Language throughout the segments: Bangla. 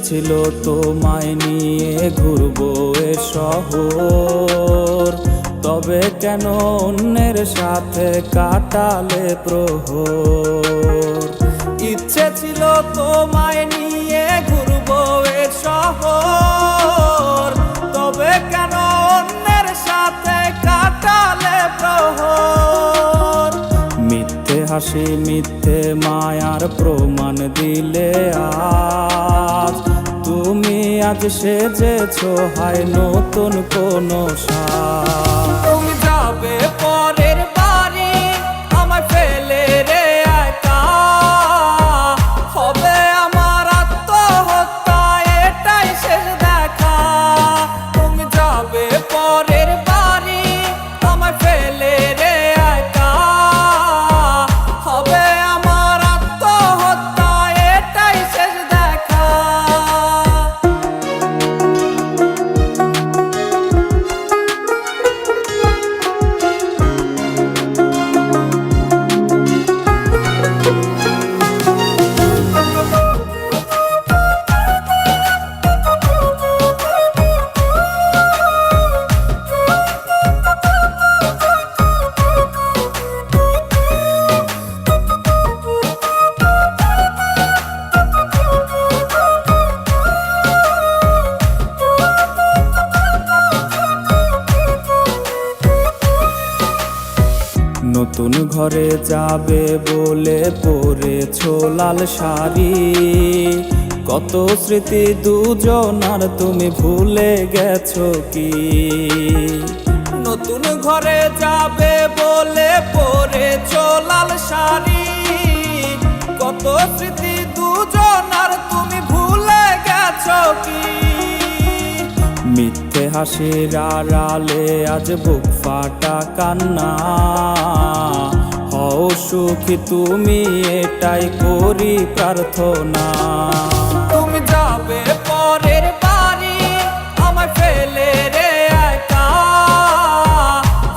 ছিল তোমায় নিয়ে ঘুরবো এ শহর, তবে কেন অন্যের সাথে কাটালে প্রহর। ইচ্ছে ছিল তোমায় নিয়ে ঘুরবো এ শহর, তবে কেন অন্যের সাথে কাটালে প্রহর। মিথ্যে হাসি মিথ্যে মায়ার প্রমাণ দিলে আজ, তুমি আজ সেজেছো হায় নতুন কোন সাজ। তুমি যাবে পরের বাড়ি আমায় ফেলে রে একা, হবে আমার আত্মহত্যা এটাই শেষ দেখা। তুমি যাবে পরের বাড়ি আমায় ফেলে রে একা, হবে আমার আত্মহত্যা এটাই শেষ দেখা। নতুন ঘরে যাবে বলে পরেছো লাল শাড়ি, কত স্মৃতি দুজনার তুমি ভুলে গেছো কি? নতুন ঘরে যাবে বলে পরেছো লাল শাড়ি, কত স্মৃতি দুজনার তুমি ভুলে গেছো কি? মিথ্যে হাসির আড়ালে আজ বুক ফাটা কান্না, হও সুখী তুমি এটাই করি প্রার্থনা। তুমি যাবে পরের বাড়ি আমায় ফেলে রে একা,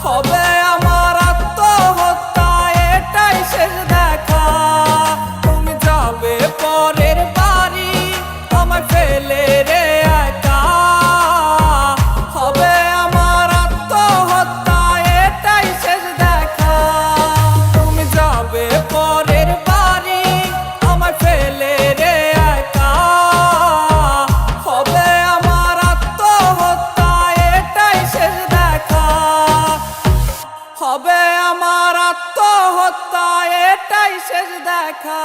হবে আমার আত্মহত্যা এটাই শেষ দেখা। তুমি যাবে পরের বাড়ি আমায় ফেলে রে একা, হবে আমার আত্মহত্যা এটাই শেষ দেখা। তুমি যাবে পরের বাড়ি আমায় ফেলে রে একা, হবে আমার আত্মহত্যা এটাই শেষ দেখা। হবে আমার আত্মহত্যা এটাই শেষ দেখা।